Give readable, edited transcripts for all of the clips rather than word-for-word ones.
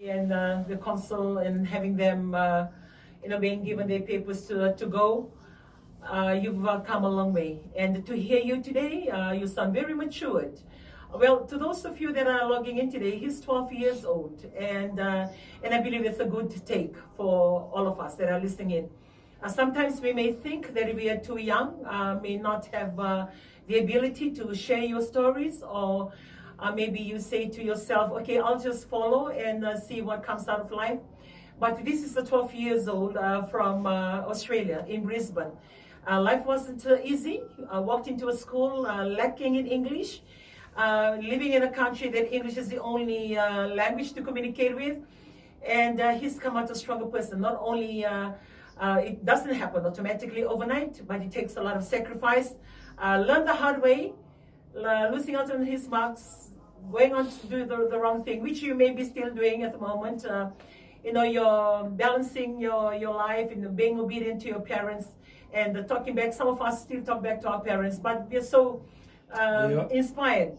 and the consul and having them, being given their papers to go. You've come a long way. And to hear you today, you sound very matured. Well, to those of you that are logging in today, he's 12 years old, and I believe it's a good take for all of us that are listening in. Sometimes we may think that we are too young, may not have the ability to share your stories, or maybe you say to yourself, okay, I'll just follow and see what comes out of life. But this is a 12 years old from Australia, in Brisbane. Life wasn't easy. I walked into a school lacking in English, living in a country that English is the only language to communicate with. And he's come out a stronger person. Not only it doesn't happen automatically overnight, but it takes a lot of sacrifice. Learn the hard way, losing out on his marks, going on to do the wrong thing, which you may be still doing at the moment. You're balancing your life and being obedient to your parents and talking back. Some of us still talk back to our parents, but we're so inspired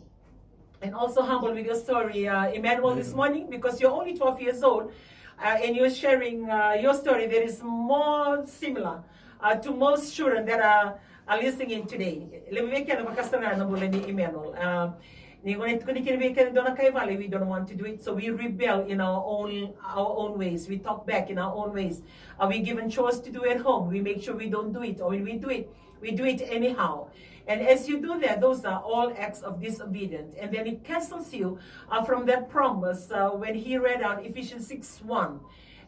and also humbled with your story, Emmanuel, this morning, because you're only 12 years old and you're sharing your story that is more similar to most children that are listening in today. We don't want to do it, so we rebel in our own ways. We talk back in our own ways. Are we given chores to do at home? We make sure we don't do it, or when we do it anyhow. And as you do that, those are all acts of disobedience. And then it cancels you from that promise when he read out Ephesians 6:1.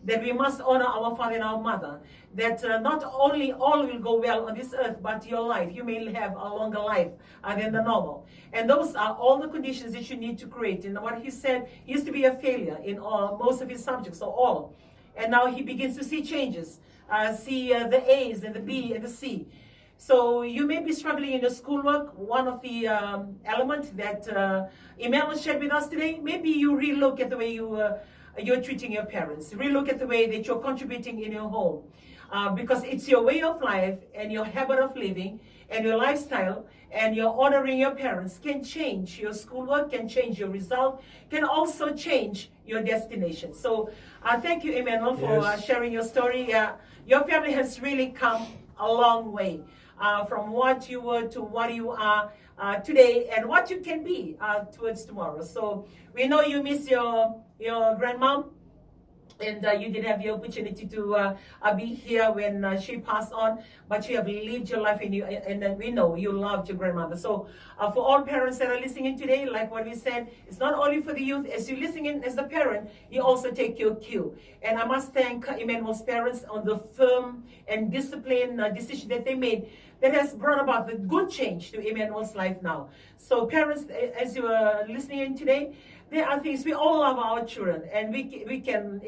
That we must honor our father and our mother, that not only all will go well on this earth, but your life, you may have a longer life than the normal. And those are all the conditions that you need to create. And what he said, he used to be a failure in most of his subjects, or all. And now he begins to see changes, see the A's and the B and the C. So you may be struggling in your schoolwork. One of the elements that Emmanuel shared with us today, maybe you relook at the way you're treating your parents. Relook at the way that you're contributing in your home. Because it's your way of life and your habit of living and your lifestyle and your honoring your parents can change your schoolwork, can change your result, can also change your destination. So thank you, Emmanuel, for sharing your story. Your family has really come a long way from what you were to what you are today and what you can be towards tomorrow. So we know you miss your grandmom, and you didn't have the opportunity to be here when she passed on, but you have lived your life and we know you loved your grandmother. So for all parents that are listening today, like what we said, it's not only for the youth. As you listen in as a parent, you also take your cue. And I must thank Emmanuel's parents on the firm and disciplined decision that they made that has brought about the good change to Emmanuel's life now. So parents, as you are listening in today, there are things, we all love our children, and we can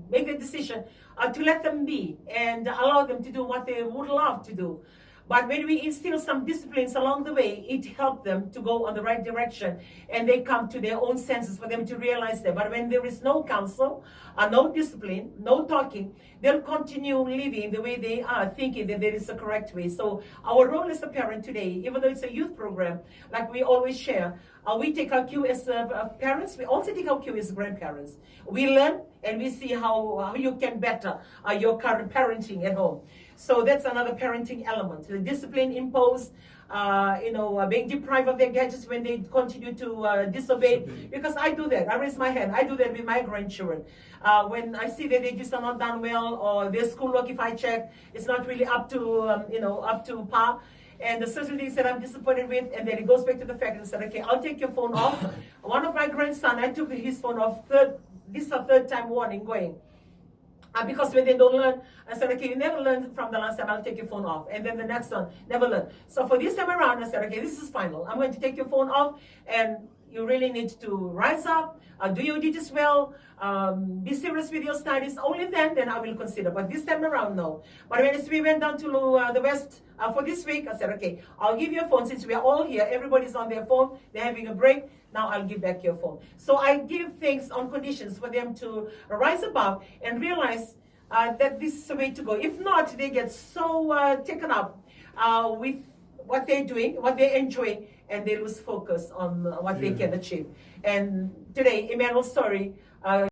make a decision to let them be and allow them to do what they would love to do. But when we instill some disciplines along the way, it helps them to go on the right direction, and they come to their own senses for them to realize that. But when there is no counsel, no discipline, no talking, they'll continue living the way they are, thinking that there is a correct way. So our role as a parent today, even though it's a youth program, like we always share, we take our cue as parents. We also take our cue as grandparents. We learn and we see how you can better your current parenting at home. So that's another parenting element. The discipline imposed, being deprived of their gadgets when they continue to disobey. Because I do that. I raise my hand. I do that with my grandchildren. When I see that they just are not done well, or their schoolwork, if I check, it's not really up to par. And the certain things that I'm disappointed with, and then it goes back to the fact that I said, okay, I'll take your phone off. One of my grandson, I took his phone off. This is a third time warning going. Because when they don't learn, I said, okay, you never learned from the last time, I'll take your phone off. And then the next one, never learn. So for this time around, I said, okay, this is final. I'm going to take your phone off, and you really need to rise up, do your duties well, be serious with your studies. Only then I will consider. But this time around, no. But when we went down to the West for this week, I said, okay, I'll give you a phone. Since we are all here, everybody's on their phone, they're having a break. Now I'll give back your phone. So I give things on conditions for them to rise above and realize that this is the way to go. If not, they get so taken up with what they're doing, what they're enjoying, and they lose focus on what they can achieve. And today, Emmanuel's story